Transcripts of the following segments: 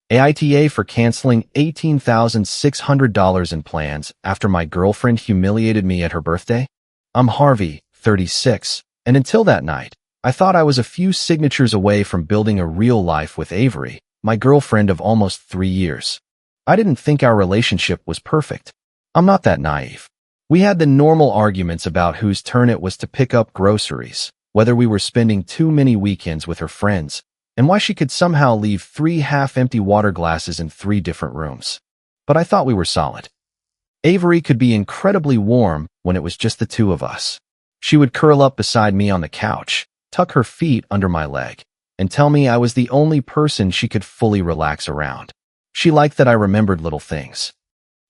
AITA for canceling $18,600 in plans after my girlfriend humiliated me at her birthday? I'm Harvey, 36, and until that night, I thought I was a few signatures away from building a real life with Avery, my girlfriend of almost 3 years. I didn't think our relationship was perfect. I'm not that naive. We had the normal arguments about whose turn it was to pick up groceries, whether we were spending too many weekends with her friends, and why she could somehow leave 3 half-empty water glasses in 3 different rooms. But I thought we were solid. Avery could be incredibly warm when it was just the two of us. She would curl up beside me on the couch, tuck her feet under my leg, and tell me I was the only person she could fully relax around. She liked that I remembered little things.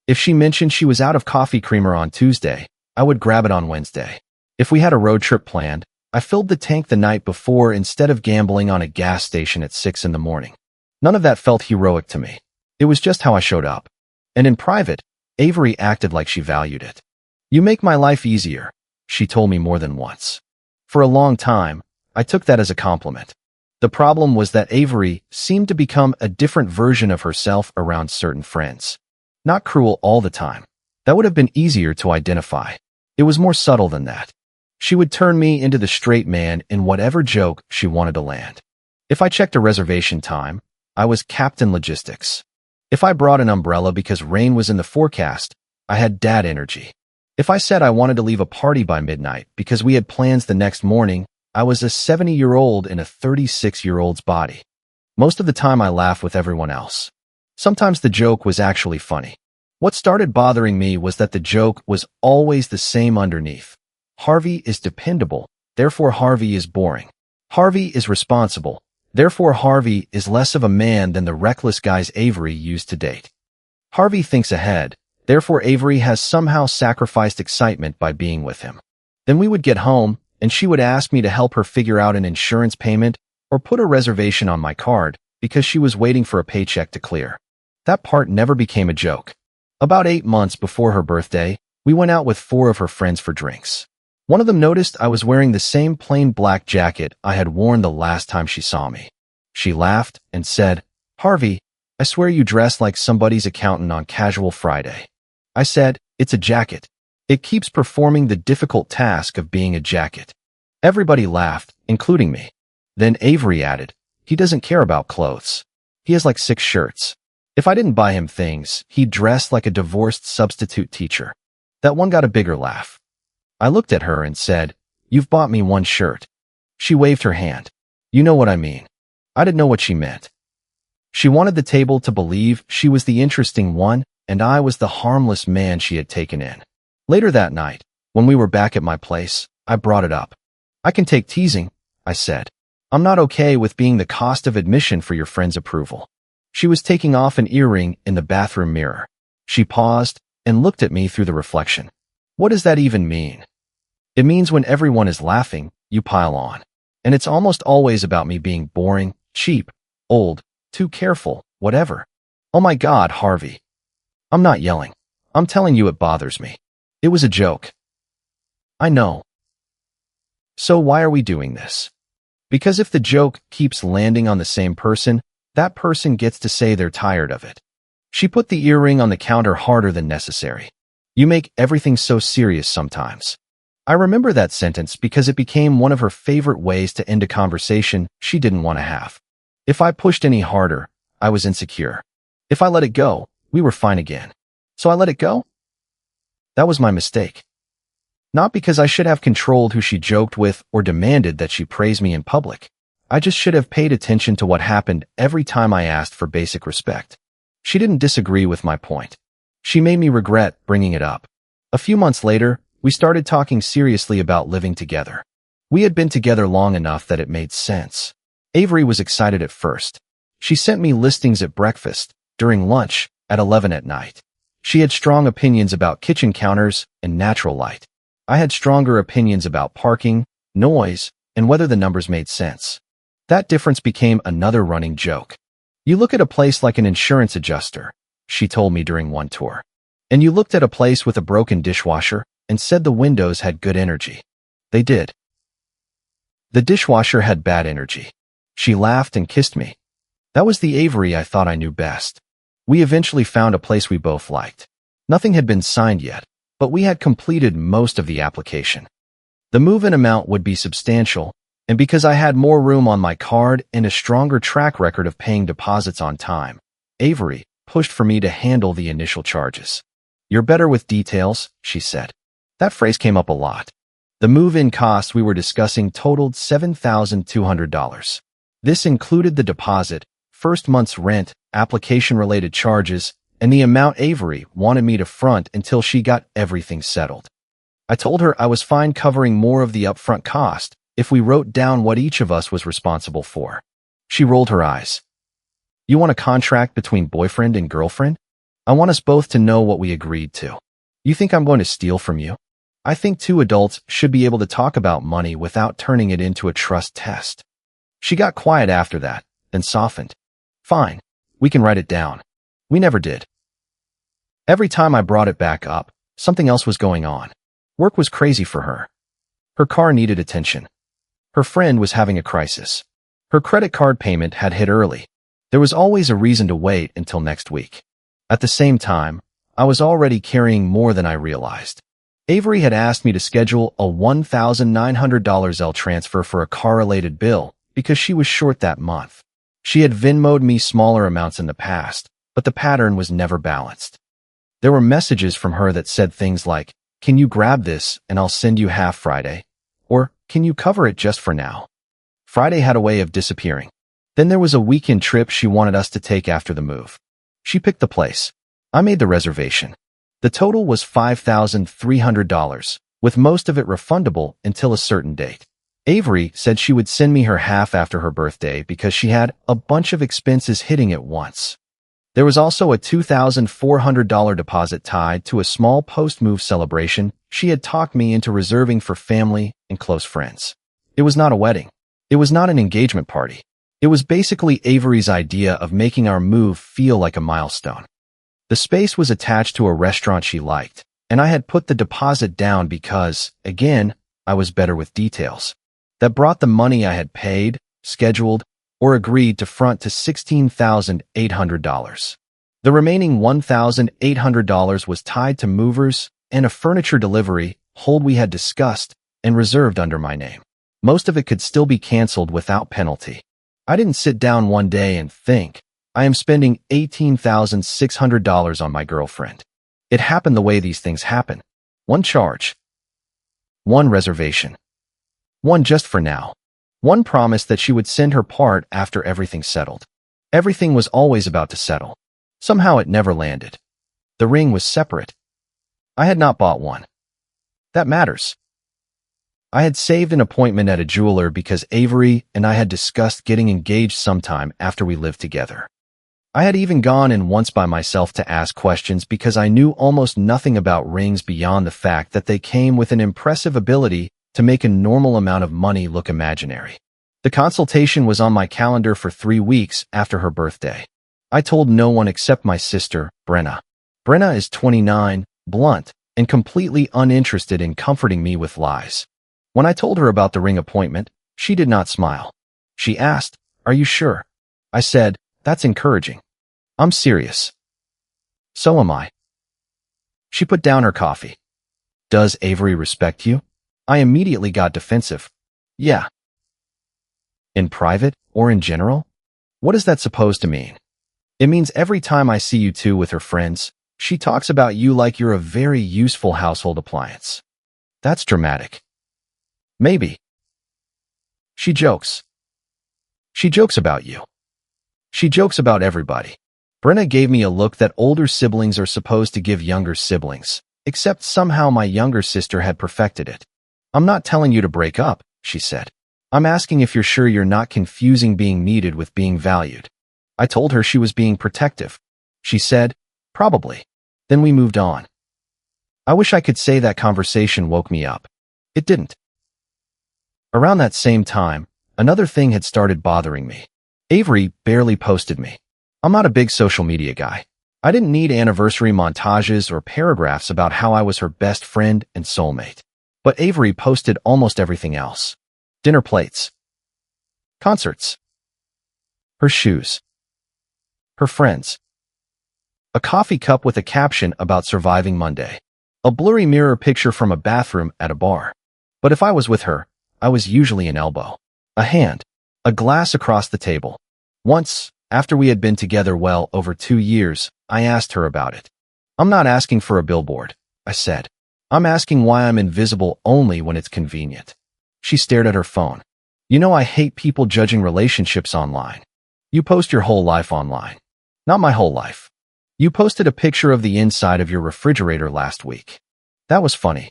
If she mentioned she was out of coffee creamer on Tuesday, I would grab it on Wednesday. If we had a road trip planned, I filled the tank the night before instead of gambling on a gas station at 6 in the morning. None of that felt heroic to me. It was just how I showed up. And in private, Avery acted like she valued it. "You make my life easier," she told me more than once. For a long time, I took that as a compliment. The problem was that Avery seemed to become a different version of herself around certain friends. Not cruel all the time. That would have been easier to identify. It was more subtle than that. She would turn me into the straight man in whatever joke she wanted to land. If I checked a reservation time, I was Captain Logistics. If I brought an umbrella because rain was in the forecast, I had dad energy. If I said I wanted to leave a party by midnight because we had plans the next morning, I was a 70-year-old in a 36-year-old's body. Most of the time I laughed with everyone else. Sometimes the joke was actually funny. What started bothering me was that the joke was always the same underneath. Harvey is dependable, therefore Harvey is boring. Harvey is responsible, therefore Harvey is less of a man than the reckless guys Avery used to date. Harvey thinks ahead, therefore Avery has somehow sacrificed excitement by being with him. Then we would get home, and she would ask me to help her figure out an insurance payment or put a reservation on my card because she was waiting for a paycheck to clear. That part never became a joke. About 8 months before her birthday, we went out with 4 of her friends for drinks. One of them noticed I was wearing the same plain black jacket I had worn the last time she saw me. She laughed and said, "Harvey, I swear you dress like somebody's accountant on Casual Friday." I said, "It's a jacket. It keeps performing the difficult task of being a jacket." Everybody laughed, including me. Then Avery added, "He doesn't care about clothes. He has like 6 shirts. If I didn't buy him things, he'd dress like a divorced substitute teacher." That one got a bigger laugh. I looked at her and said, "You've bought me 1 shirt." She waved her hand. "You know what I mean." I didn't know what she meant. She wanted the table to believe she was the interesting one and I was the harmless man she had taken in. Later that night, when we were back at my place, I brought it up. "I can take teasing," I said. "I'm not okay with being the cost of admission for your friend's approval." She was taking off an earring in the bathroom mirror. She paused and looked at me through the reflection. "What does that even mean?" "It means when everyone is laughing, you pile on. And it's almost always about me being boring, cheap, old, too careful, whatever." "Oh my God, Harvey." I'm not yelling. I'm telling you it bothers me. It was a joke. I know. So why are we doing this? Because if the joke keeps landing on the same person, that person gets to say they're tired of it. She put the earring on the counter harder than necessary. "You make everything so serious sometimes." I remember that sentence because it became one of her favorite ways to end a conversation she didn't want to have. If I pushed any harder, I was insecure. If I let it go, we were fine again. So I let it go? That was my mistake. Not because I should have controlled who she joked with or demanded that she praise me in public. I just should have paid attention to what happened every time I asked for basic respect. She didn't disagree with my point. She made me regret bringing it up. A few months later, we started talking seriously about living together. We had been together long enough that it made sense. Avery was excited at first. She sent me listings at breakfast, during lunch, at 11 at night. She had strong opinions about kitchen counters and natural light. I had stronger opinions about parking, noise, and whether the numbers made sense. That difference became another running joke. "You look at a place like an insurance adjuster," she told me during one tour. "And you looked at a place with a broken dishwasher and said the windows had good energy." They did. The dishwasher had bad energy. She laughed and kissed me. That was the Avery I thought I knew best. We eventually found a place we both liked. Nothing had been signed yet, but we had completed most of the application. The move-in amount would be substantial, and because I had more room on my card and a stronger track record of paying deposits on time, Avery pushed for me to handle the initial charges. "You're better with details," she said. That phrase came up a lot. The move-in costs we were discussing totaled $7,200. This included the deposit, first month's rent, application-related charges, and the amount Avery wanted me to front until she got everything settled. I told her I was fine covering more of the upfront cost if we wrote down what each of us was responsible for. She rolled her eyes. "You want a contract between boyfriend and girlfriend? I want us both to know what we agreed to. You think I'm going to steal from you? I think two adults should be able to talk about money without turning it into a trust test." She got quiet after that, then softened. "Fine, we can write it down." We never did. Every time I brought it back up, something else was going on. Work was crazy for her. Her car needed attention. Her friend was having a crisis. Her credit card payment had hit early. There was always a reason to wait until next week. At the same time, I was already carrying more than I realized. Avery had asked me to schedule a $1,900 L transfer for a car-related bill because she was short that month. She had Venmo'd me smaller amounts in the past, but the pattern was never balanced. There were messages from her that said things like, "Can you grab this and I'll send you half Friday?" Or, "Can you cover it just for now?" Friday had a way of disappearing. Then there was a weekend trip she wanted us to take after the move. She picked the place. I made the reservation. The total was $5,300, with most of it refundable until a certain date. Avery said she would send me her half after her birthday because she had a bunch of expenses hitting at once. There was also a $2,400 deposit tied to a small post-move celebration she had talked me into reserving for family and close friends. It was not a wedding. It was not an engagement party. It was basically Avery's idea of making our move feel like a milestone. The space was attached to a restaurant she liked, and I had put the deposit down because, again, I was better with details. That brought the money I had paid, scheduled, or agreed to front to $16,800. The remaining $1,800 was tied to movers and a furniture delivery hold we had discussed and reserved under my name. Most of it could still be canceled without penalty. I didn't sit down one day and think, I am spending $18,600 on my girlfriend. It happened the way these things happen. One charge. One reservation. One just for now. One promise that she would send her part after everything settled. Everything was always about to settle. Somehow it never landed. The ring was separate. I had not bought one. That matters. I had saved an appointment at a jeweler because Avery and I had discussed getting engaged sometime after we lived together. I had even gone in once by myself to ask questions because I knew almost nothing about rings beyond the fact that they came with an impressive ability to make a normal amount of money look imaginary. The consultation was on my calendar for 3 weeks after her birthday. I told no one except my sister, Brenna. Brenna is 29, blunt, and completely uninterested in comforting me with lies. When I told her about the ring appointment, she did not smile. She asked, "Are you sure?" I said, "That's encouraging. I'm serious." "So am I." She put down her coffee. "Does Avery respect you?" I immediately got defensive. "Yeah." "In private or in general? What is that supposed to mean?" "It means every time I see you two with her friends, she talks about you like you're a very useful household appliance." "That's dramatic." "Maybe." "She jokes. She jokes about you. She jokes about everybody." Brenna gave me a look that older siblings are supposed to give younger siblings, except somehow my younger sister had perfected it. "I'm not telling you to break up," she said. "I'm asking if you're sure you're not confusing being needed with being valued." I told her she was being protective. She said, "Probably." Then we moved on. I wish I could say that conversation woke me up. It didn't. Around that same time, another thing had started bothering me. Avery barely posted me. I'm not a big social media guy. I didn't need anniversary montages or paragraphs about how I was her best friend and soulmate. But Avery posted almost everything else. Dinner plates. Concerts. Her shoes. Her friends. A coffee cup with a caption about surviving Monday. A blurry mirror picture from a bathroom at a bar. But if I was with her, I was usually an elbow. A hand. A glass across the table. Once, after we had been together well over 2 years, I asked her about it. I'm not asking for a billboard, I said. I'm asking why I'm invisible only when it's convenient. She stared at her phone. You know I hate people judging relationships online. You post your whole life online. Not my whole life. You posted a picture of the inside of your refrigerator last week. That was funny.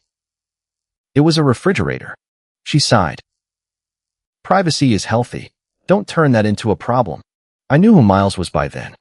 It was a refrigerator. She sighed. Privacy is healthy. Don't turn that into a problem. I knew who Miles was by then.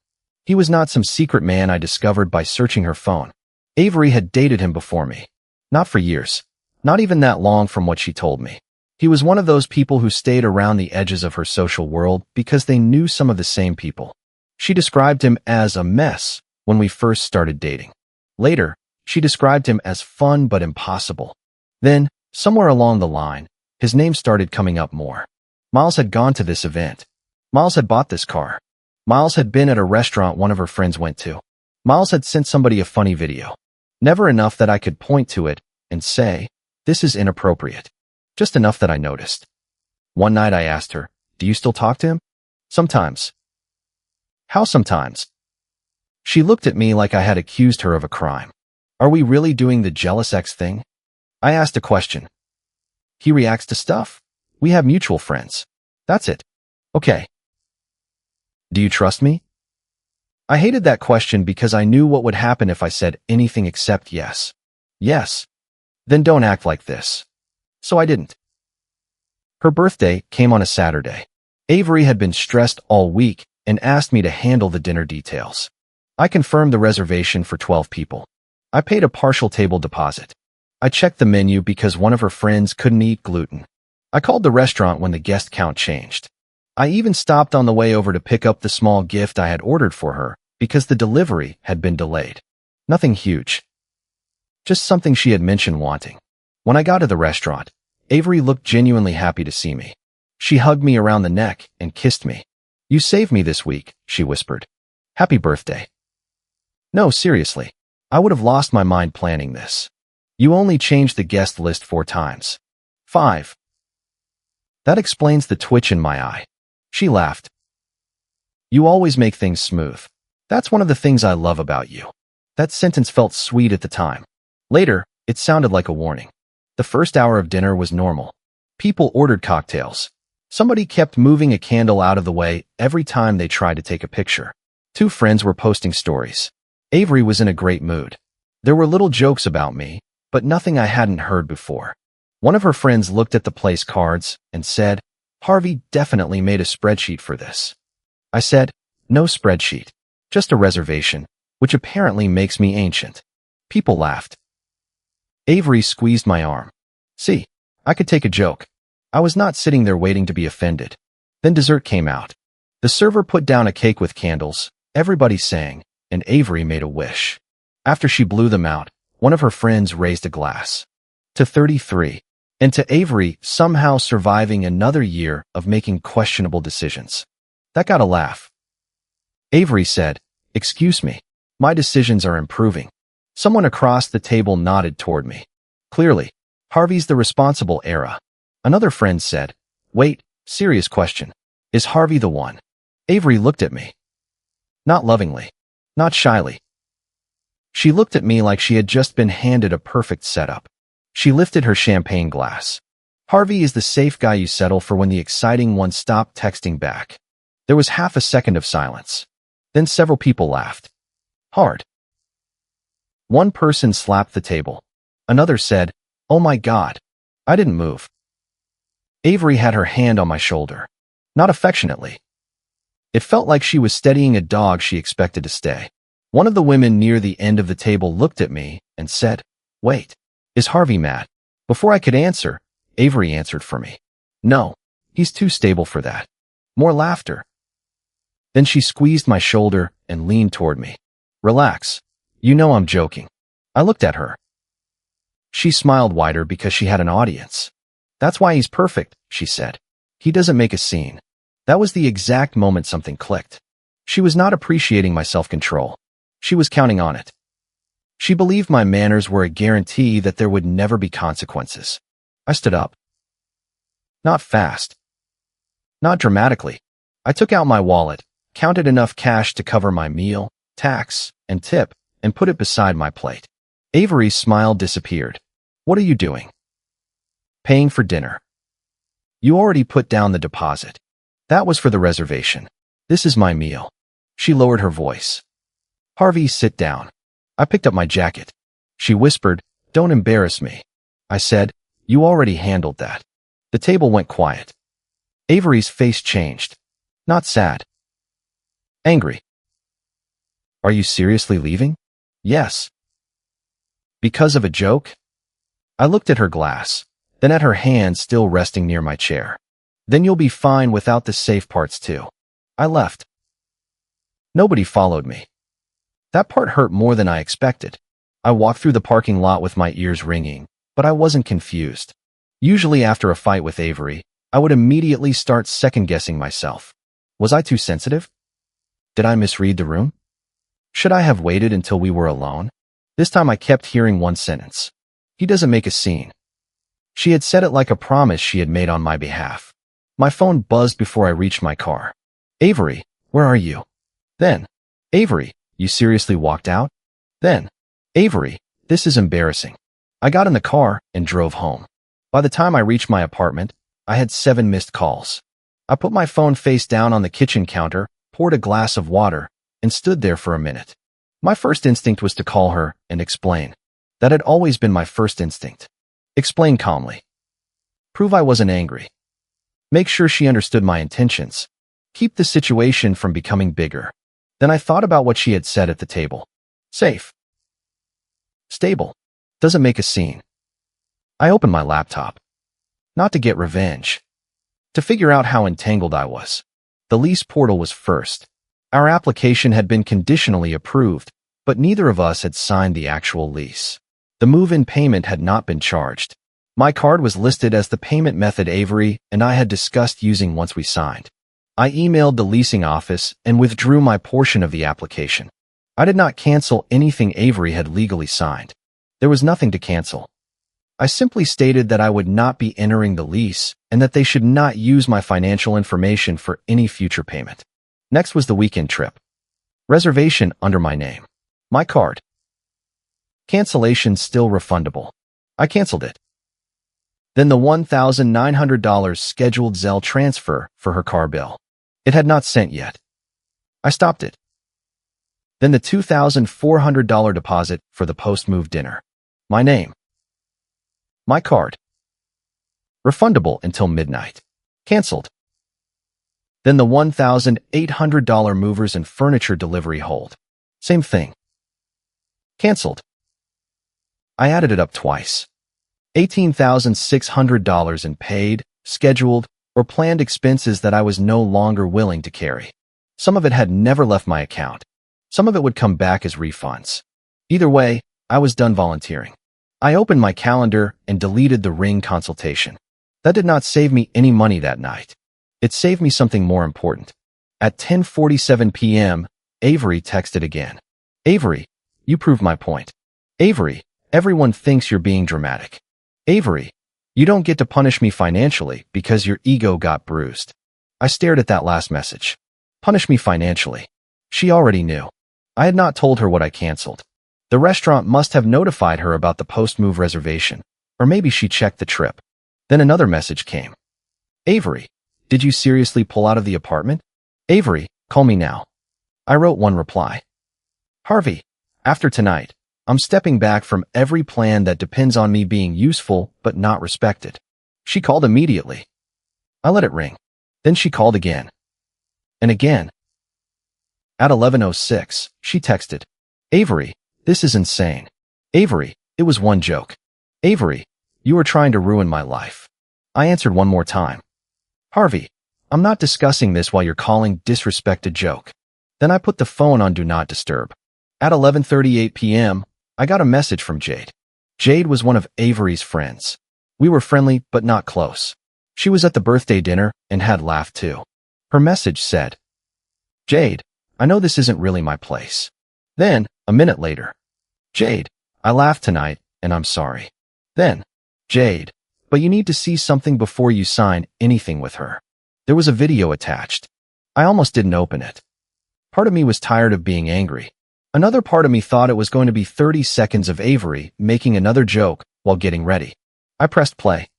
He was not some secret man I discovered by searching her phone. Avery had dated him before me. Not for years. Not even that long from what she told me. He was one of those people who stayed around the edges of her social world because they knew some of the same people. She described him as a mess when we first started dating. Later, she described him as fun but impossible. Then, somewhere along the line, his name started coming up more. Miles had gone to this event. Miles had bought this car. Miles had been at a restaurant one of her friends went to. Miles had sent somebody a funny video. Never enough that I could point to it and say, this is inappropriate. Just enough that I noticed. One night I asked her, do you still talk to him? Sometimes. How sometimes? She looked at me like I had accused her of a crime. Are we really doing the jealous ex thing? I asked a question. He reacts to stuff. We have mutual friends. That's it. Okay. Do you trust me? I hated that question because I knew what would happen if I said anything except yes. Yes. Then don't act like this. So I didn't. Her birthday came on a Saturday. Avery had been stressed all week and asked me to handle the dinner details. I confirmed the reservation for 12 people. I paid a partial table deposit. I checked the menu because one of her friends couldn't eat gluten. I called the restaurant when the guest count changed. I even stopped on the way over to pick up the small gift I had ordered for her because the delivery had been delayed. Nothing huge. Just something she had mentioned wanting. When I got to the restaurant, Avery looked genuinely happy to see me. She hugged me around the neck and kissed me. You saved me this week, she whispered. Happy birthday. No, seriously. I would have lost my mind planning this. You only changed the guest list 4 times. 5. That explains the twitch in my eye. She laughed. You always make things smooth. That's one of the things I love about you. That sentence felt sweet at the time. Later, it sounded like a warning. The first hour of dinner was normal. People ordered cocktails. Somebody kept moving a candle out of the way every time they tried to take a picture. 2 friends were posting stories. Avery was in a great mood. There were little jokes about me, but nothing I hadn't heard before. One of her friends looked at the place cards and said, Harvey definitely made a spreadsheet for this. I said, no spreadsheet, just a reservation, which apparently makes me ancient. People laughed. Avery squeezed my arm. See, I could take a joke. I was not sitting there waiting to be offended. Then dessert came out. The server put down a cake with candles, everybody sang, and Avery made a wish. After she blew them out, one of her friends raised a glass. To 33. And to Avery somehow surviving another year of making questionable decisions. That got a laugh. Avery said, excuse me, my decisions are improving. Someone across the table nodded toward me. Clearly, Harvey's the responsible era. Another friend said, wait, serious question. Is Harvey the one? Avery looked at me. Not lovingly. Not shyly. She looked at me like she had just been handed a perfect setup. She lifted her champagne glass. Harvey is the safe guy you settle for when the exciting one stopped texting back. There was half a second of silence. Then several people laughed. Hard. One person slapped the table. Another said, oh my God. I didn't move. Avery had her hand on my shoulder. Not affectionately. It felt like she was steadying a dog she expected to stay. One of the women near the end of the table looked at me and said, wait. Is Harvey mad? Before I could answer, Avery answered for me. No, he's too stable for that. More laughter. Then she squeezed my shoulder and leaned toward me. Relax. You know I'm joking. I looked at her. She smiled wider because she had an audience. That's why he's perfect, she said. He doesn't make a scene. That was the exact moment something clicked. She was not appreciating my self-control. She was counting on it. She believed my manners were a guarantee that there would never be consequences. I stood up. Not fast. Not dramatically. I took out my wallet, counted enough cash to cover my meal, tax, and tip, and put it beside my plate. Avery's smile disappeared. What are you doing? Paying for dinner. You already put down the deposit. That was for the reservation. This is my meal. She lowered her voice. Harvey, sit down. I picked up my jacket. She whispered, don't embarrass me. I said, you already handled that. The table went quiet. Avery's face changed. Not sad. Angry. Are you seriously leaving? Yes. Because of a joke? I looked at her glass, then at her hand still resting near my chair. Then you'll be fine without the safe parts too. I left. Nobody followed me. That part hurt more than I expected. I walked through the parking lot with my ears ringing, but I wasn't confused. Usually after a fight with Avery, I would immediately start second-guessing myself. Was I too sensitive? Did I misread the room? Should I have waited until we were alone? This time I kept hearing one sentence. He doesn't make a scene. She had said it like a promise she had made on my behalf. My phone buzzed before I reached my car. Avery, where are you? Then, Avery, you seriously walked out? Then, Avery, this is embarrassing. I got in the car and drove home. By the time I reached my apartment, I had 7 missed calls. I put my phone face down on the kitchen counter, poured a glass of water, and stood there for a minute. My first instinct was to call her and explain. That had always been my first instinct. Explain calmly. Prove I wasn't angry. Make sure she understood my intentions. Keep the situation from becoming bigger. Then I thought about what she had said at the table. Safe. Stable. Doesn't make a scene. I opened my laptop. Not to get revenge. To figure out how entangled I was. The lease portal was first. Our application had been conditionally approved, but neither of us had signed the actual lease. The move-in payment had not been charged. My card was listed as the payment method Avery and I had discussed using once we signed. I emailed the leasing office and withdrew my portion of the application. I did not cancel anything Avery had legally signed. There was nothing to cancel. I simply stated that I would not be entering the lease and that they should not use my financial information for any future payment. Next was the weekend trip. Reservation under my name. My card. Cancellation still refundable. I canceled it. Then the $1,900 scheduled Zelle transfer for her car bill. It had not sent yet. I stopped it. Then the $2,400 deposit for the post-move dinner. My name. My card. Refundable until midnight. Canceled. Then the $1,800 movers and furniture delivery hold. Same thing. Canceled. I added it up twice. $18,600 in paid, scheduled, or planned expenses that I was no longer willing to carry. Some of it had never left my account. Some of it would come back as refunds. Either way, I was done volunteering. I opened my calendar and deleted the Ring consultation. That did not save me any money that night. It saved me something more important. At 10:47 p.m., Avery texted again. Avery, you proved my point. Avery, everyone thinks you're being dramatic. Avery, you don't get to punish me financially because your ego got bruised. I stared at that last message. Punish me financially. She already knew. I had not told her what I canceled. The restaurant must have notified her about the post-move reservation, or maybe she checked the trip. Then another message came. Avery, did you seriously pull out of the apartment? Avery, call me now. I wrote one reply. Harvey, after tonight, I'm stepping back from every plan that depends on me being useful but not respected. She called immediately. I let it ring. Then she called again. And again. At 11:06, she texted. Avery, this is insane. Avery, it was one joke. Avery, you are trying to ruin my life. I answered one more time. Harvey, I'm not discussing this while you're calling disrespect a joke. Then I put the phone on Do Not Disturb. At 11:38 p.m., I got a message from Jade. Jade was one of Avery's friends. We were friendly but not close. She was at the birthday dinner and had laughed too. Her message said, Jade, I know this isn't really my place. Then, a minute later, Jade, I laughed tonight, and I'm sorry. Then, Jade, but you need to see something before you sign anything with her. There was a video attached. I almost didn't open it. Part of me was tired of being angry. Another part of me thought it was going to be 30 seconds of Avery making another joke while getting ready. I pressed play.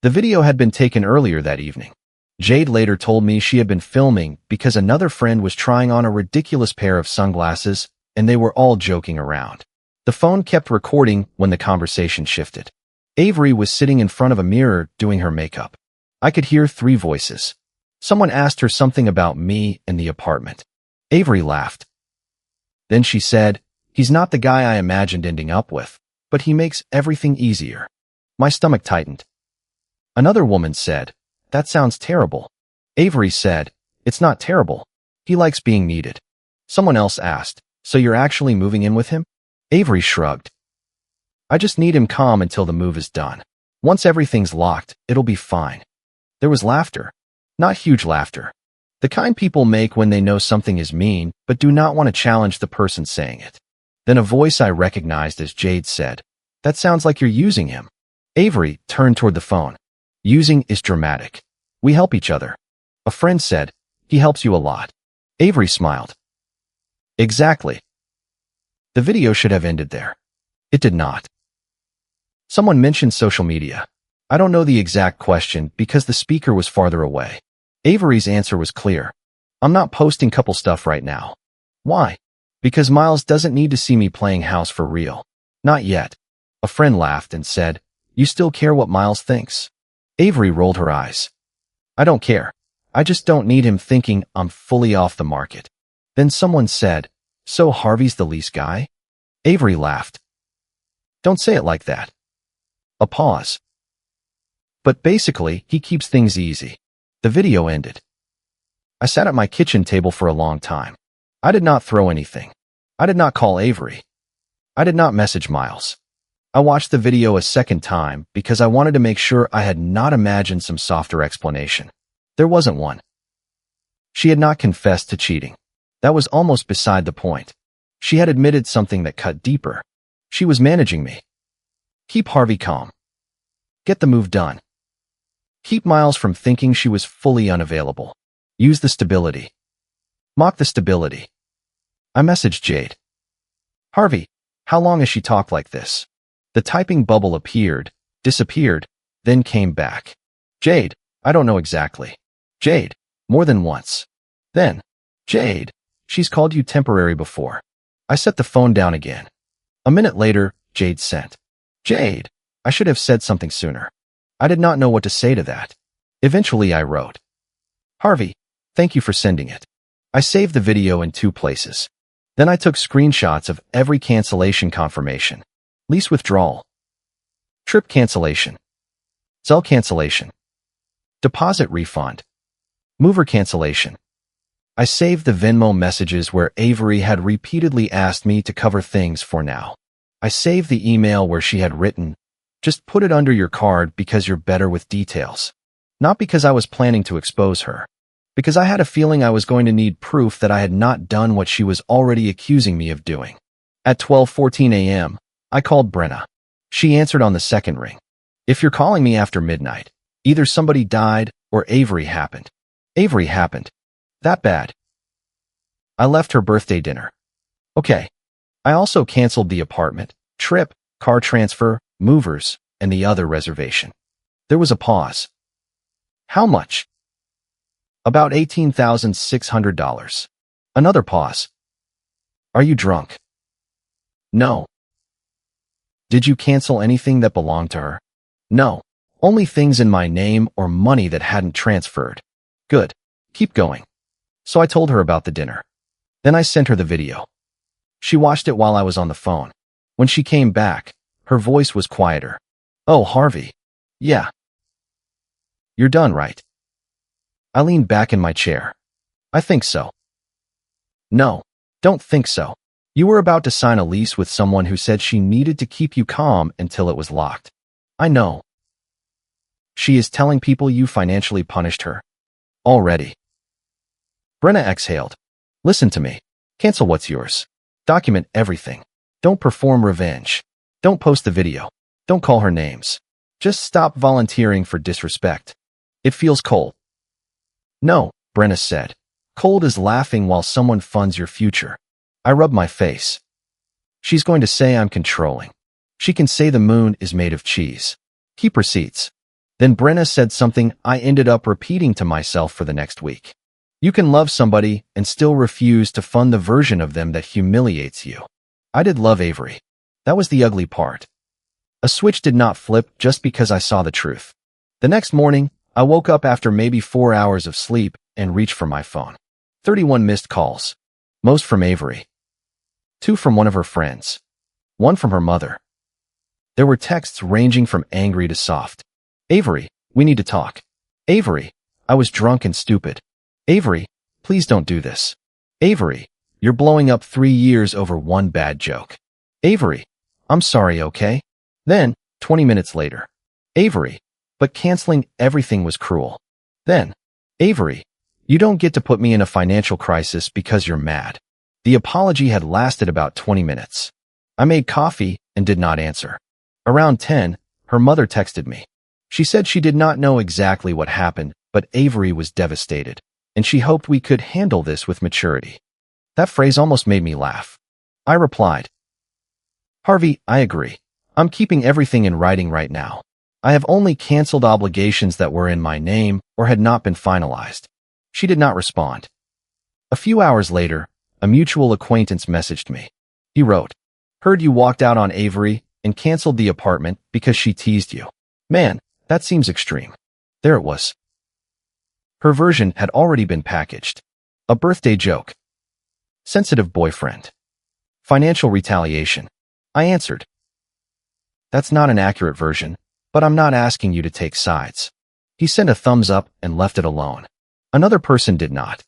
The video had been taken earlier that evening. Jade later told me she had been filming because another friend was trying on a ridiculous pair of sunglasses and they were all joking around. The phone kept recording when the conversation shifted. Avery was sitting in front of a mirror doing her makeup. I could hear 3 voices. Someone asked her something about me and the apartment. Avery laughed. Then she said, "He's not the guy I imagined ending up with, but he makes everything easier." My stomach tightened. Another woman said, "That sounds terrible." Avery said, "It's not terrible. He likes being needed." Someone else asked, "So you're actually moving in with him?" Avery shrugged. "I just need him calm until the move is done. Once everything's locked, it'll be fine." There was laughter. Not huge laughter. The kind people make when they know something is mean, but do not want to challenge the person saying it. Then a voice I recognized as Jade said, "That sounds like you're using him." Avery turned toward the phone. "Using is dramatic. We help each other." A friend said, "He helps you a lot." Avery smiled. Exactly. The video should have ended there. It did not. Someone mentioned social media. I don't know the exact question because the speaker was farther away. Avery's answer was clear. "I'm not posting couple stuff right now." Why? "Because Miles doesn't need to see me playing house for real. Not yet." A friend laughed and said, "You still care what Miles thinks?" Avery rolled her eyes. "I don't care. I just don't need him thinking I'm fully off the market." Then someone said, "So Harvey's the lease guy?" Avery laughed. "Don't say it like that." A pause. "But basically, he keeps things easy." The video ended. I sat at my kitchen table for a long time. I did not throw anything. I did not call Avery. I did not message Miles. I watched the video a second time because I wanted to make sure I had not imagined some softer explanation. There wasn't one. She had not confessed to cheating. That was almost beside the point. She had admitted something that cut deeper. She was managing me. Keep Harvey calm. Get the move done. Keep Miles from thinking she was fully unavailable. Use the stability. Mock the stability. I messaged Jade. "Harvey, how long has she talked like this?" The typing bubble appeared, disappeared, then came back. "Jade, I don't know exactly." "Jade, more than once." Then, "Jade, she's called you temporary before." I set the phone down again. A minute later, Jade sent, "Jade, I should have said something sooner." I did not know what to say to that. Eventually I wrote, "Harvey, thank you for sending it." I saved the video in 2 places. Then I took screenshots of every cancellation confirmation. Lease withdrawal. Trip cancellation. Cell cancellation. Deposit refund. Mover cancellation. I saved the Venmo messages where Avery had repeatedly asked me to cover things for now. I saved the email where she had written, "Just put it under your card because you're better with details." Not because I was planning to expose her. Because I had a feeling I was going to need proof that I had not done what she was already accusing me of doing. At 12:14 a.m., I called Brenna. She answered on the second ring. "If you're calling me after midnight, either somebody died or Avery happened." Avery happened. That bad. I left her birthday dinner. Okay. I also canceled the apartment, trip, car transfer, movers, and the other reservation. There was a pause. "How much?" "About $18,600. Another pause. "Are you drunk?" "No." "Did you cancel anything that belonged to her?" "No. Only things in my name or money that hadn't transferred." "Good. Keep going." So I told her about the dinner. Then I sent her the video. She watched it while I was on the phone. When she came back, her voice was quieter. "Oh, Harvey. Yeah. You're done, right?" I leaned back in my chair. "I think so." "No, don't think so. You were about to sign a lease with someone who said she needed to keep you calm until it was locked." "I know." "She is telling people you financially punished her." "Already." Brenna exhaled. Listen to me. Cancel what's yours. Document everything. Don't perform revenge. Don't post the video. Don't call her names. Just stop volunteering for disrespect. It feels cold. No, Brenna said. Cold is laughing while someone funds your future. I rub my face. She's going to say I'm controlling. She can say the moon is made of cheese. Keep receipts. Then Brenna said something I ended up repeating to myself for the next week. You can love somebody and still refuse to fund the version of them that humiliates you. I did love Avery. That was the ugly part. A switch did not flip just because I saw the truth. The next morning, I woke up after maybe 4 hours of sleep and reached for my phone. 31 missed calls. Most from Avery. 2 from one of her friends. 1 from her mother. There were texts ranging from angry to soft. Avery, we need to talk. Avery, I was drunk and stupid. Avery, please don't do this. Avery, you're blowing up 3 years over one bad joke. Avery, I'm sorry, okay? Then, 20 minutes later. Avery, but canceling everything was cruel. Then, Avery, you don't get to put me in a financial crisis because you're mad. The apology had lasted about 20 minutes. I made coffee and did not answer. Around 10, her mother texted me. She said she did not know exactly what happened, but Avery was devastated, and she hoped we could handle this with maturity. That phrase almost made me laugh. I replied, Harvey, I agree. I'm keeping everything in writing right now. I have only canceled obligations that were in my name or had not been finalized. She did not respond. A few hours later, a mutual acquaintance messaged me. He wrote, Heard you walked out on Avery and canceled the apartment because she teased you. Man, that seems extreme. There it was. Her version had already been packaged. A birthday joke. Sensitive boyfriend. Financial retaliation. I answered. That's not an accurate version, but I'm not asking you to take sides. He sent a thumbs up and left it alone. Another person did not.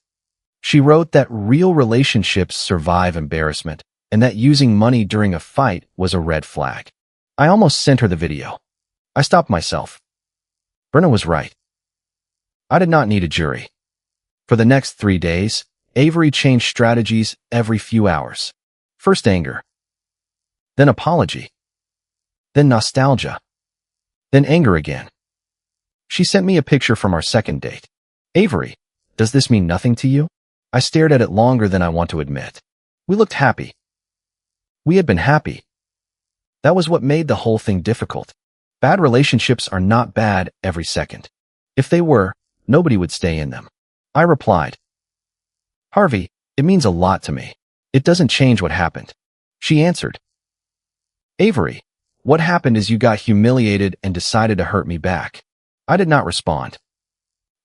She wrote that real relationships survive embarrassment and that using money during a fight was a red flag. I almost sent her the video. I stopped myself. Brenna was right. I did not need a jury. For the next 3 days, Avery changed strategies every few hours. First anger. Then apology. Then nostalgia. Then anger again. She sent me a picture from our second date. Avery, does this mean nothing to you? I stared at it longer than I want to admit. We looked happy. We had been happy. That was what made the whole thing difficult. Bad relationships are not bad every second. If they were, nobody would stay in them. I replied, Harvey, it means a lot to me. It doesn't change what happened. She answered, Avery, what happened is you got humiliated and decided to hurt me back. I did not respond.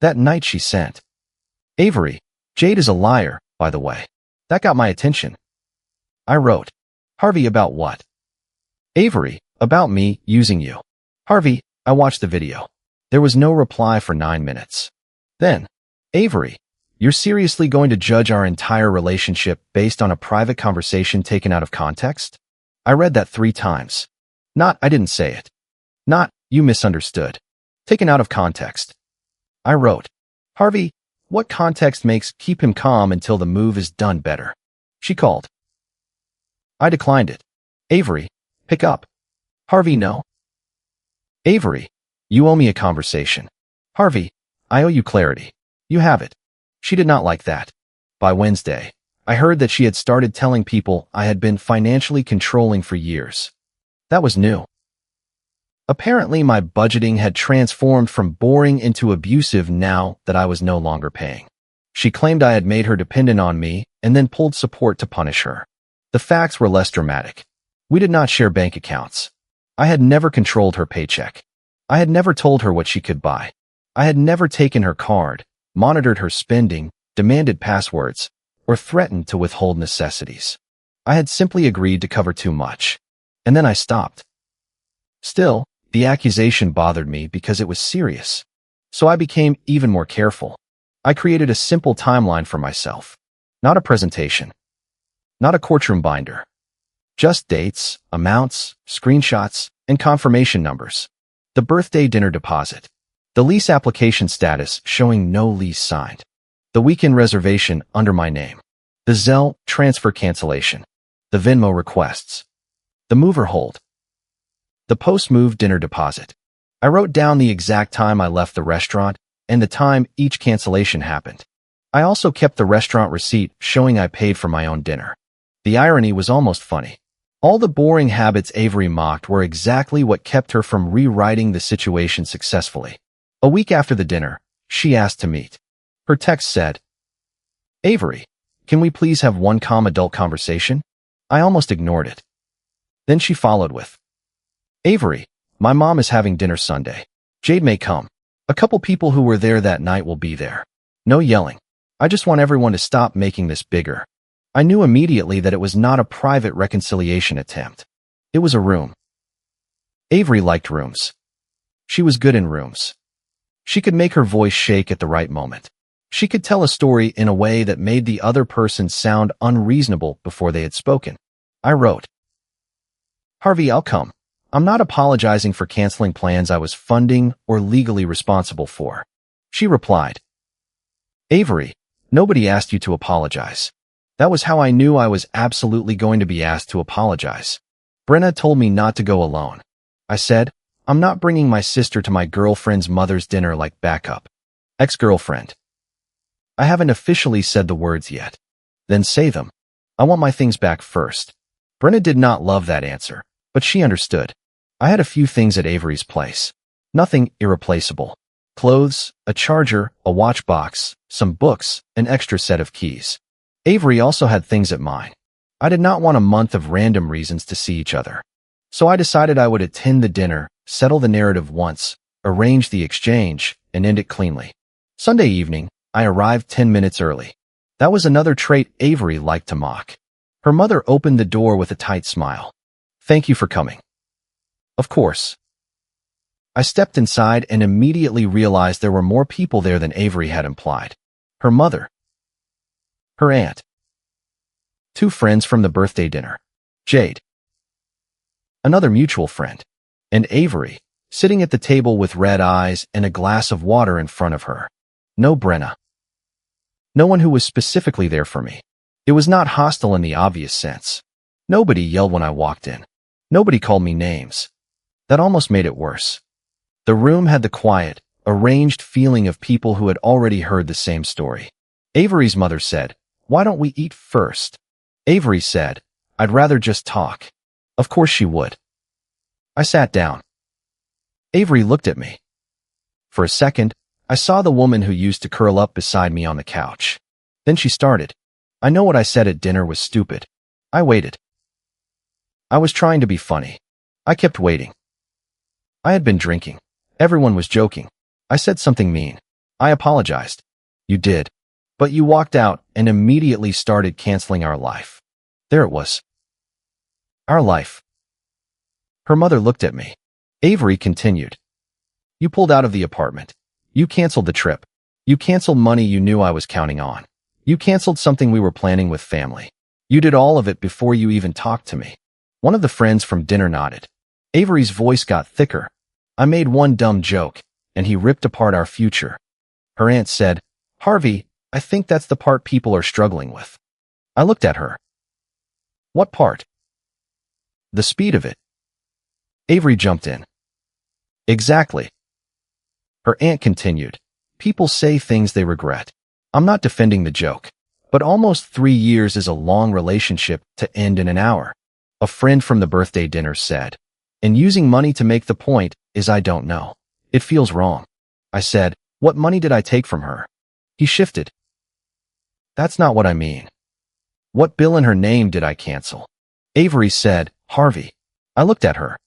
That night she sent, Avery, Jade is a liar, by the way. That got my attention. I wrote, Harvey, about what? Avery, about me using you. Harvey, I watched the video. There was no reply for 9 minutes. Then, Avery, you're seriously going to judge our entire relationship based on a private conversation taken out of context? I read that 3 times. Not, I didn't say it. Not, you misunderstood. Taken out of context. I wrote, Harvey, what context makes keep him calm until the move is done better? She called. I declined it. Avery, pick up. Harvey, no. Avery, you owe me a conversation. Harvey, I owe you clarity. You have it. She did not like that. By Wednesday, I heard that she had started telling people I had been financially controlling for years. That was new. Apparently, my budgeting had transformed from boring into abusive now that I was no longer paying. She claimed I had made her dependent on me and then pulled support to punish her. The facts were less dramatic. We did not share bank accounts. I had never controlled her paycheck. I had never told her what she could buy. I had never taken her card, monitored her spending, demanded passwords, or threatened to withhold necessities. I had simply agreed to cover too much. And then I stopped. Still, the accusation bothered me because it was serious. So I became even more careful. I created a simple timeline for myself. Not a presentation. Not a courtroom binder. Just dates, amounts, screenshots, and confirmation numbers. The birthday dinner deposit. The lease application status showing no lease signed. The weekend reservation under my name. The Zelle transfer cancellation. The Venmo requests. The mover hold. The post-move dinner deposit. I wrote down the exact time I left the restaurant and the time each cancellation happened. I also kept the restaurant receipt showing I paid for my own dinner. The irony was almost funny. All the boring habits Avery mocked were exactly what kept her from rewriting the situation successfully. A week after the dinner, she asked to meet. Her text said, "Avery, can we please have one calm adult conversation?" I almost ignored it. Then she followed with, "Avery, my mom is having dinner Sunday. Jade may come. A couple people who were there that night will be there. No yelling. I just want everyone to stop making this bigger." I knew immediately that it was not a private reconciliation attempt. It was a room. Avery liked rooms. She was good in rooms. She could make her voice shake at the right moment. She could tell a story in a way that made the other person sound unreasonable before they had spoken. I wrote, "Harvey, I'll come. I'm not apologizing for canceling plans I was funding or legally responsible for." She replied, "Avery, nobody asked you to apologize." That was how I knew I was absolutely going to be asked to apologize. "Brenna told me not to go alone." I said, "I'm not bringing my sister to my girlfriend's mother's dinner like backup." Ex-girlfriend. I haven't officially said the words yet. Then say them. I want my things back first. Brenna did not love that answer, but she understood. I had a few things at Avery's place. Nothing irreplaceable. Clothes, a charger, a watch box, some books, an extra set of keys. Avery also had things at mine. I did not want a month of random reasons to see each other. So I decided I would attend the dinner, settle the narrative once, arrange the exchange, and end it cleanly. Sunday evening, I arrived 10 minutes early. That was another trait Avery liked to mock. Her mother opened the door with a tight smile. "Thank you for coming." Of course. I stepped inside and immediately realized there were more people there than Avery had implied. Her mother. Her aunt. 2 friends from the birthday dinner. Jade. Another mutual friend. And Avery, sitting at the table with red eyes and a glass of water in front of her. No Brenna. No one who was specifically there for me. It was not hostile in the obvious sense. Nobody yelled when I walked in. Nobody called me names. That almost made it worse. The room had the quiet, arranged feeling of people who had already heard the same story. Avery's mother said, "Why don't we eat first?" Avery said, "I'd rather just talk." Of course she would. I sat down. Avery looked at me. For a second, I saw the woman who used to curl up beside me on the couch. Then she started. I know what I said at dinner was stupid. I waited. I was trying to be funny. I kept waiting. I had been drinking. Everyone was joking. I said something mean. I apologized. You did. But you walked out and immediately started canceling our life. There it was. Our life. Her mother looked at me. Avery continued. You pulled out of the apartment. You canceled the trip. You canceled money you knew I was counting on. You canceled something we were planning with family. You did all of it before you even talked to me. One of the friends from dinner nodded. Avery's voice got thicker. I made one dumb joke, and he ripped apart our future. Her aunt said, "Harvey, I think that's the part people are struggling with." I looked at her. What part? The speed of it. Avery jumped in. Exactly. Her aunt continued. People say things they regret. I'm not defending the joke, but almost 3 years is a long relationship to end in an hour. A friend from the birthday dinner said, and using money to make the point is I don't know. It feels wrong. I said, what money did I take from her? He shifted. That's not what I mean. What bill in her name did I cancel? Avery said, Harvey. I looked at her.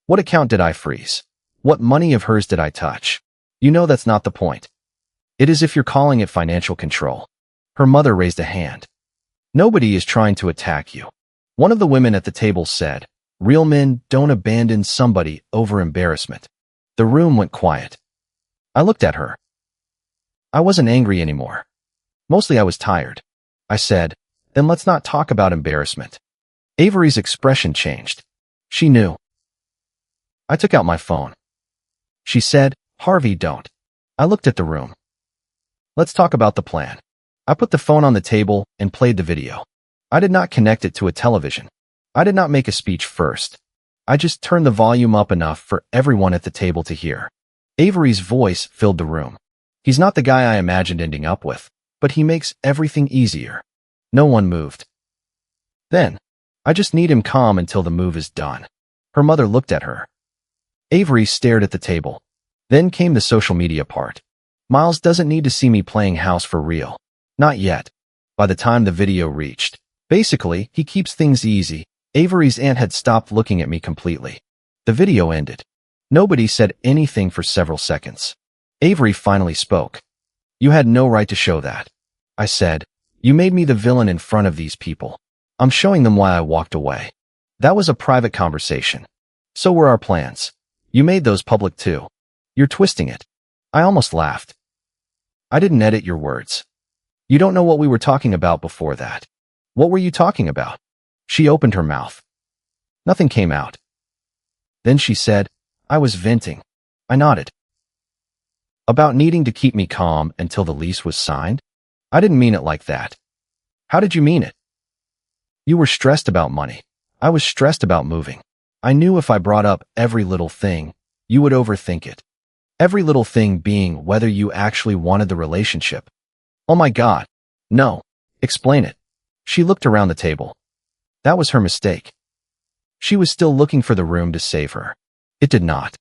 What account did I freeze? What money of hers did I touch? You know that's not the point. It is if you're calling it financial control. Her mother raised a hand. Nobody is trying to attack you. One of the women at the table said, real men don't abandon somebody over embarrassment. The room went quiet. I looked at her. I wasn't angry anymore. Mostly I was tired. I said, then let's not talk about embarrassment. Avery's expression changed. She knew. I took out my phone. She said, Harvey, don't. I looked at the room. Let's talk about the plan. I put the phone on the table and played the video. I did not connect it to a television. I did not make a speech first. I just turned the volume up enough for everyone at the table to hear. Avery's voice filled the room. He's not the guy I imagined ending up with, but he makes everything easier. No one moved. Then, I just need him calm until the move is done. Her mother looked at her. Avery stared at the table. Then came the social media part. Miles doesn't need to see me playing house for real. Not yet. By the time the video reached. Basically, he keeps things easy. Avery's aunt had stopped looking at me completely. The video ended. Nobody said anything for several seconds. Avery finally spoke. You had no right to show that. I said, you made me the villain in front of these people. I'm showing them why I walked away. That was a private conversation. So were our plans. You made those public too. You're twisting it. I almost laughed. I didn't edit your words. You don't know what we were talking about before that. What were you talking about? She opened her mouth. Nothing came out. Then she said, I was venting. I nodded. About needing to keep me calm until the lease was signed? I didn't mean it like that. How did you mean it? You were stressed about money. I was stressed about moving. I knew if I brought up every little thing, you would overthink it. Every little thing being whether you actually wanted the relationship. Oh my God. No. Explain it. She looked around the table. That was her mistake. She was still looking for the room to save her. It did not.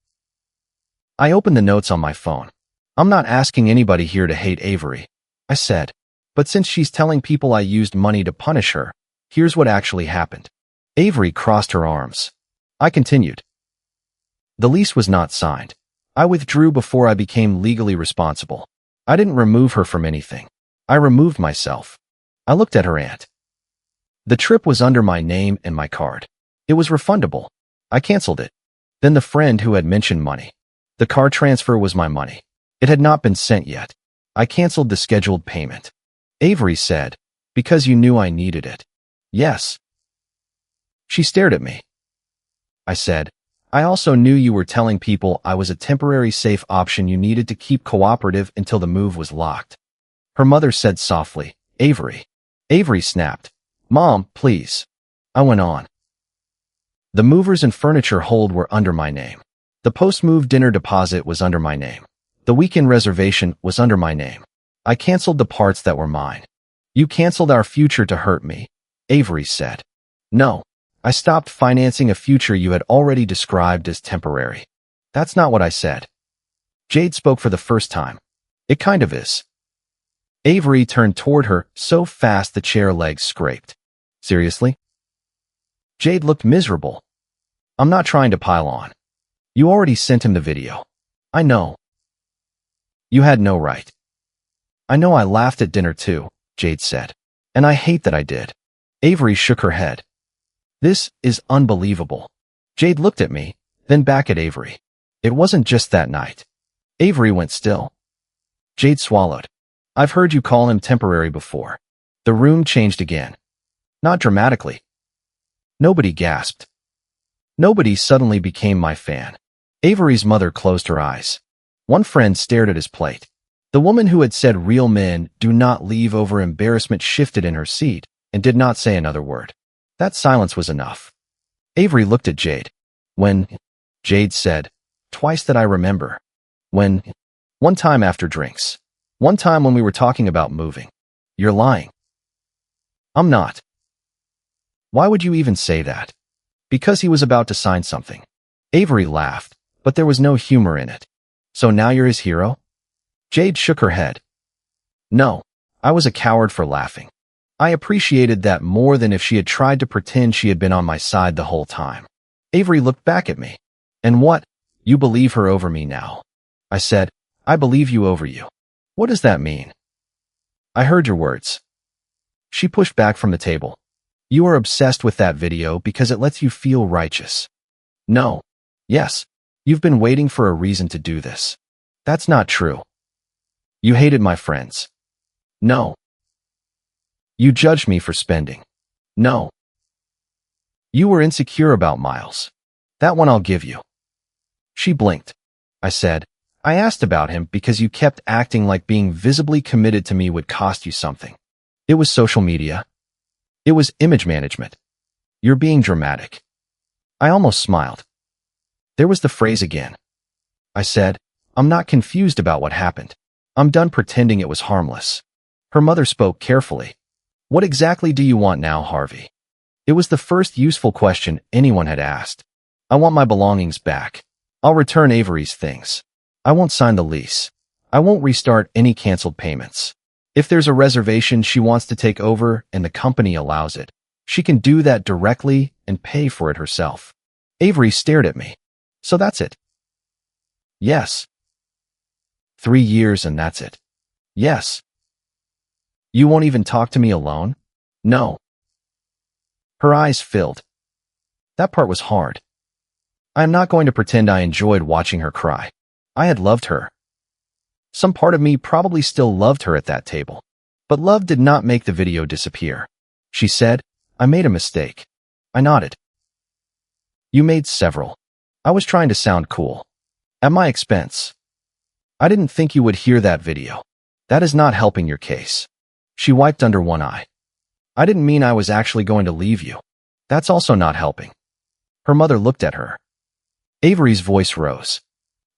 I opened the notes on my phone. I'm not asking anybody here to hate Avery, I said. But since she's telling people I used money to punish her, here's what actually happened. Avery crossed her arms. I continued. The lease was not signed. I withdrew before I became legally responsible. I didn't remove her from anything. I removed myself. I looked at her aunt. The trip was under my name and my card. It was refundable. I canceled it. Then the friend who had mentioned money. The car transfer was my money. It had not been sent yet. I canceled the scheduled payment. Avery said, because you knew I needed it. Yes. She stared at me. I said, I also knew you were telling people I was a temporary safe option you needed to keep cooperative until the move was locked. Her mother said softly, Avery. Avery snapped. Mom, please. I went on. The movers and furniture hold were under my name. The post-move dinner deposit was under my name. The weekend reservation was under my name. I canceled the parts that were mine. You canceled our future to hurt me, Avery said. No. I stopped financing a future you had already described as temporary. That's not what I said. Jade spoke for the first time. It kind of is. Avery turned toward her so fast the chair legs scraped. Seriously? Jade looked miserable. I'm not trying to pile on. You already sent him the video. I know. You had no right. I know I laughed at dinner too, Jade said. And I hate that I did. Avery shook her head. This is unbelievable. Jade looked at me, then back at Avery. It wasn't just that night. Avery went still. Jade swallowed. I've heard you call him temporary before. The room changed again. Not dramatically. Nobody gasped. Nobody suddenly became my fan. Avery's mother closed her eyes. One friend stared at his plate. The woman who had said real men do not leave over embarrassment shifted in her seat and did not say another word. That silence was enough. Avery looked at Jade. When? Jade said. Twice that I remember. When? One time after drinks. One time when we were talking about moving. You're lying. I'm not. Why would you even say that? Because he was about to sign something. Avery laughed, but there was no humor in it. So now you're his hero? Jade shook her head. No, I was a coward for laughing. I appreciated that more than if she had tried to pretend she had been on my side the whole time. Avery looked back at me. And what? You believe her over me now? I said, I believe you over you. What does that mean? I heard your words. She pushed back from the table. You are obsessed with that video because it lets you feel righteous. No. Yes. You've been waiting for a reason to do this. That's not true. You hated my friends. No. You judged me for spending. No. You were insecure about Miles. That one I'll give you. She blinked. I said, I asked about him because you kept acting like being visibly committed to me would cost you something. It was social media. It was image management. You're being dramatic. I almost smiled. There was the phrase again. I said, I'm not confused about what happened. I'm done pretending it was harmless. Her mother spoke carefully. What exactly do you want now, Harvey? It was the first useful question anyone had asked. I want my belongings back. I'll return Avery's things. I won't sign the lease. I won't restart any canceled payments. If there's a reservation she wants to take over and the company allows it, she can do that directly and pay for it herself. Avery stared at me. So that's it? Yes. 3 years and that's it? Yes. You won't even talk to me alone? No. Her eyes filled. That part was hard. I am not going to pretend I enjoyed watching her cry. I had loved her. Some part of me probably still loved her at that table. But love did not make the video disappear. She said, I made a mistake. I nodded. You made several. I was trying to sound cool. At my expense. I didn't think you would hear that video. That is not helping your case. She wiped under one eye. I didn't mean I was actually going to leave you. That's also not helping. Her mother looked at her. Avery's voice rose.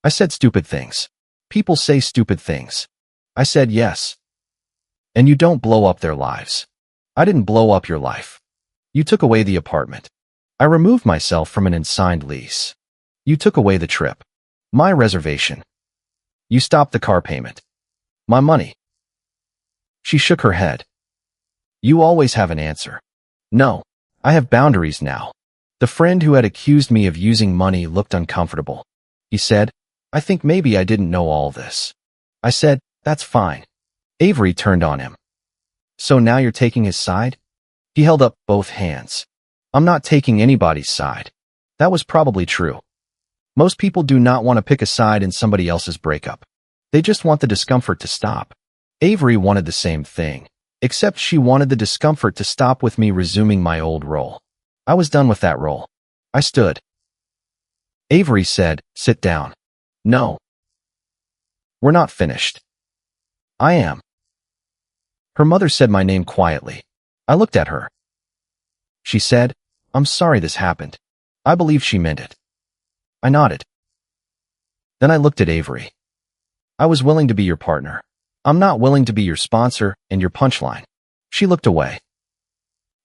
I said stupid things. People say stupid things. I said yes. And you don't blow up their lives. I didn't blow up your life. You took away the apartment. I removed myself from an unsigned lease. You took away the trip. My reservation. You stopped the car payment. My money. She shook her head. You always have an answer. No, I have boundaries now. The friend who had accused me of using money looked uncomfortable. He said, I think maybe I didn't know all this. I said, that's fine. Avery turned on him. So now you're taking his side? He held up both hands. I'm not taking anybody's side. That was probably true. Most people do not want to pick a side in somebody else's breakup. They just want the discomfort to stop. Avery wanted the same thing, except she wanted the discomfort to stop with me resuming my old role. I was done with that role. I stood. Avery said, sit down. No. We're not finished. I am. Her mother said my name quietly. I looked at her. She said, I'm sorry this happened. I believe she meant it. I nodded. Then I looked at Avery. I was willing to be your partner. I'm not willing to be your sponsor and your punchline. She looked away.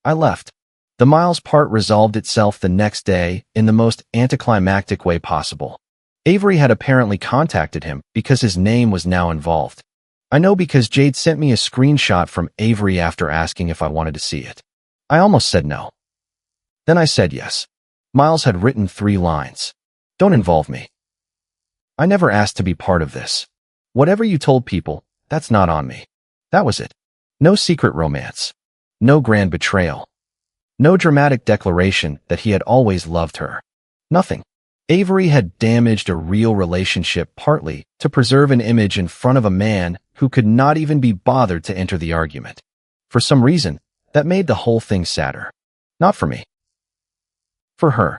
I left. The Miles part resolved itself the next day in the most anticlimactic way possible. Avery had apparently contacted him because his name was now involved. I know because Jade sent me a screenshot from Avery after asking if I wanted to see it. I almost said no. Then I said yes. Miles had written 3 lines. Don't involve me. I never asked to be part of this. Whatever you told people, that's not on me. That was it. No secret romance. No grand betrayal. No dramatic declaration that he had always loved her. Nothing. Avery had damaged a real relationship partly to preserve an image in front of a man who could not even be bothered to enter the argument. For some reason, that made the whole thing sadder. Not for me. For her.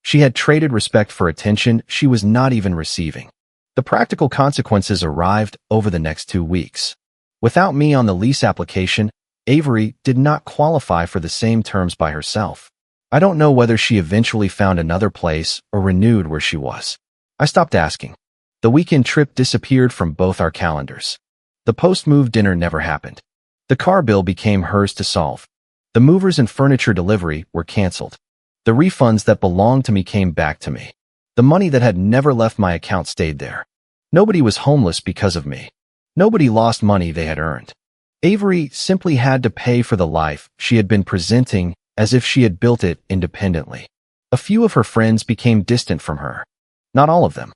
She had traded respect for attention she was not even receiving. The practical consequences arrived over the next 2 weeks. Without me on the lease application, Avery did not qualify for the same terms by herself. I don't know whether she eventually found another place or renewed where she was. I stopped asking. The weekend trip disappeared from both our calendars. The post-move dinner never happened. The car bill became hers to solve. The movers and furniture delivery were canceled. The refunds that belonged to me came back to me. The money that had never left my account stayed there. Nobody was homeless because of me. Nobody lost money they had earned. Avery simply had to pay for the life she had been presenting as if she had built it independently. A few of her friends became distant from her. Not all of them.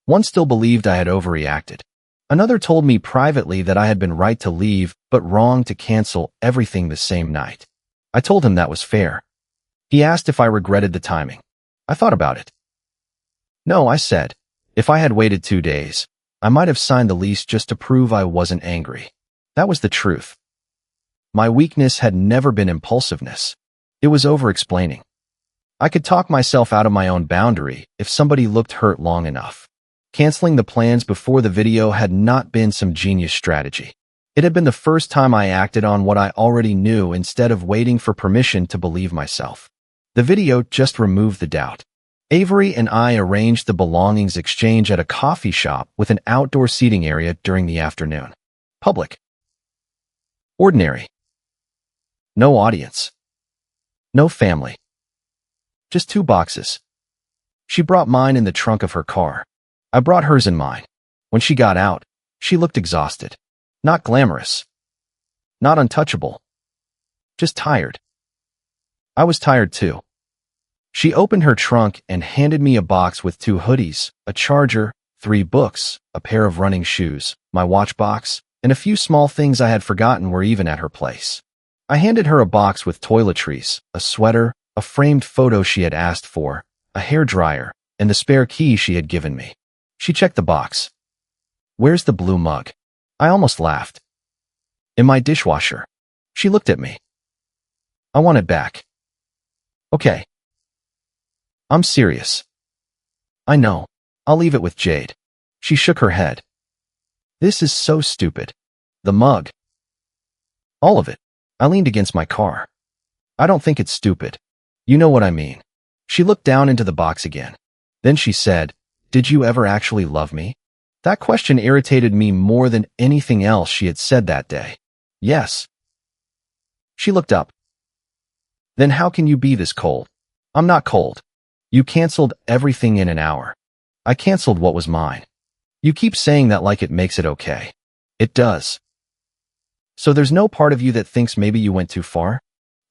One still believed I had overreacted. Another told me privately that I had been right to leave, but wrong to cancel everything the same night. I told him that was fair. He asked if I regretted the timing. I thought about it. No, I said. If I had waited 2 days, I might have signed the lease just to prove I wasn't angry. That was the truth. My weakness had never been impulsiveness. It was over-explaining. I could talk myself out of my own boundary if somebody looked hurt long enough. Canceling the plans before the video had not been some genius strategy. It had been the first time I acted on what I already knew instead of waiting for permission to believe myself. The video just removed the doubt. Avery and I arranged the belongings exchange at a coffee shop with an outdoor seating area during the afternoon. Public. Ordinary. No audience. No family. Just 2 boxes. She brought mine in the trunk of her car. I brought hers in mine. When she got out, she looked exhausted. Not glamorous. Not untouchable. Just tired. I was tired too. She opened her trunk and handed me a box with 2 hoodies, a charger, 3 books, a pair of running shoes, my watch box, and a few small things I had forgotten were even at her place. I handed her a box with toiletries, a sweater, a framed photo she had asked for, a hairdryer, and the spare key she had given me. She checked the box. Where's the blue mug? I almost laughed. In my dishwasher. She looked at me. I want it back. Okay. I'm serious. I know. I'll leave it with Jade. She shook her head. This is so stupid. The mug. All of it. I leaned against my car. I don't think it's stupid. You know what I mean. She looked down into the box again. Then she said, "Did you ever actually love me?" That question irritated me more than anything else she had said that day. Yes. She looked up. Then how can you be this cold? I'm not cold. You canceled everything in an hour. I canceled what was mine. You keep saying that like it makes it okay. It does. So there's no part of you that thinks maybe you went too far?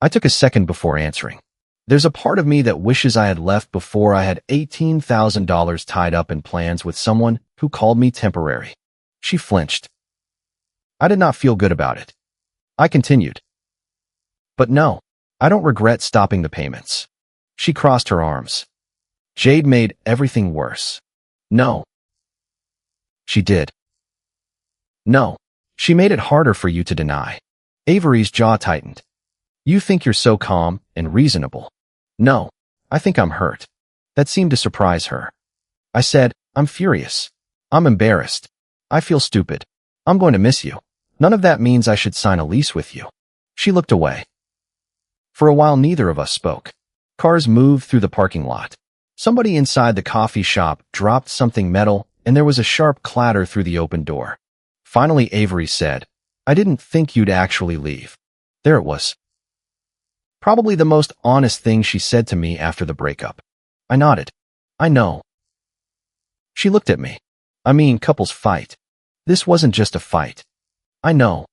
I took a second before answering. There's a part of me that wishes I had left before I had $18,000 tied up in plans with someone who called me temporary. She flinched. I did not feel good about it. I continued. But no, I don't regret stopping the payments. She crossed her arms. Jade made everything worse. No. She did. No. She made it harder for you to deny. Avery's jaw tightened. You think you're so calm and reasonable. No, I think I'm hurt. That seemed to surprise her. I said, I'm furious. I'm embarrassed. I feel stupid. I'm going to miss you. None of that means I should sign a lease with you. She looked away. For a while, neither of us spoke. Cars moved through the parking lot. Somebody inside the coffee shop dropped something metal, and there was a sharp clatter through the open door. Finally, Avery said, I didn't think you'd actually leave. There it was. Probably the most honest thing she said to me after the breakup. I nodded. I know. She looked at me. I mean, couples fight. This wasn't just a fight. I know.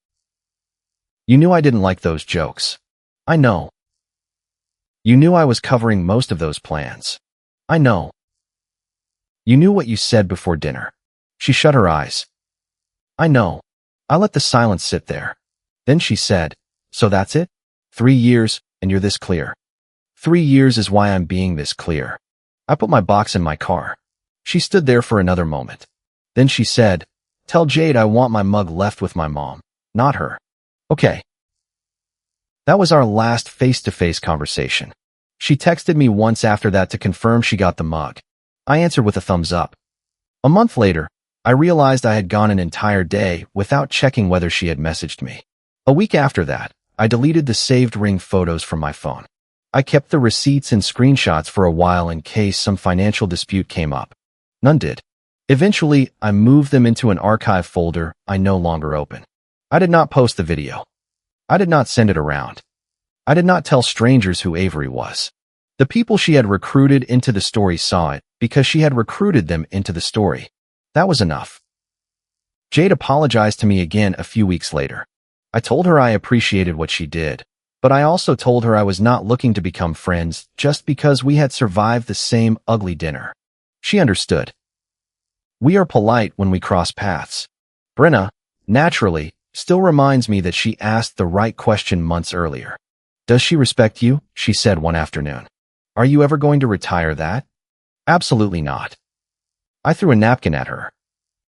You knew I didn't like those jokes. I know. You knew I was covering most of those plans. I know. You knew what you said before dinner. She shut her eyes. I know. I let the silence sit there. Then she said, so that's it? 3 years, and you're this clear. 3 years is why I'm being this clear. I put my box in my car. She stood there for another moment. Then she said, tell Jade I want my mug left with my mom, not her. Okay. That was our last face-to-face conversation. She texted me once after that to confirm she got the mug. I answered with a thumbs up. A month later, I realized I had gone an entire day without checking whether she had messaged me. A week after that, I deleted the saved ring photos from my phone. I kept the receipts and screenshots for a while in case some financial dispute came up. None did. Eventually, I moved them into an archive folder I no longer open. I did not post the video. I did not send it around. I did not tell strangers who Avery was. The people she had recruited into the story saw it because she had recruited them into the story. That was enough. Jade apologized to me again a few weeks later. I told her I appreciated what she did, but I also told her I was not looking to become friends just because we had survived the same ugly dinner. She understood. We are polite when we cross paths. Brenna, naturally, still reminds me that she asked the right question months earlier. Does she respect you? She said one afternoon. Are you ever going to retire that? Absolutely not. I threw a napkin at her.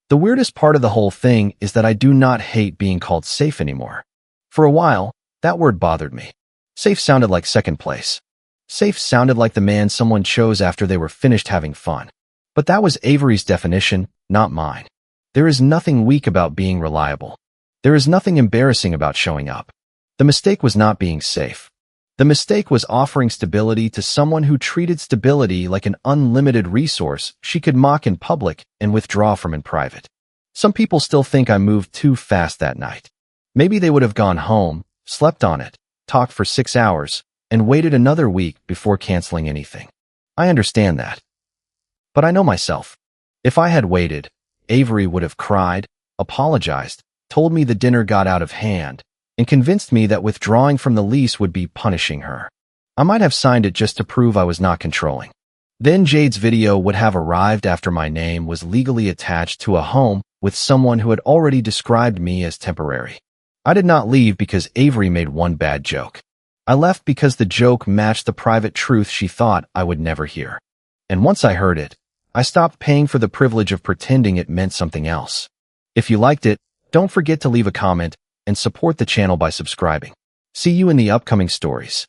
The weirdest part of the whole thing is that I do not hate being called safe anymore. For a while, that word bothered me. Safe sounded like second place. Safe sounded like the man someone chose after they were finished having fun. But that was Avery's definition, not mine. There is nothing weak about being reliable. There is nothing embarrassing about showing up. The mistake was not being safe. The mistake was offering stability to someone who treated stability like an unlimited resource she could mock in public and withdraw from in private. Some people still think I moved too fast that night. Maybe they would have gone home, slept on it, talked for 6 hours, and waited another week before canceling anything. I understand that. But I know myself. If I had waited, Avery would have cried, apologized, told me the dinner got out of hand, and convinced me that withdrawing from the lease would be punishing her. I might have signed it just to prove I was not controlling. Then Jade's video would have arrived after my name was legally attached to a home with someone who had already described me as temporary. I did not leave because Avery made one bad joke. I left because the joke matched the private truth she thought I would never hear. And once I heard it, I stopped paying for the privilege of pretending it meant something else. If you liked it, don't forget to leave a comment and support the channel by subscribing. See you in the upcoming stories.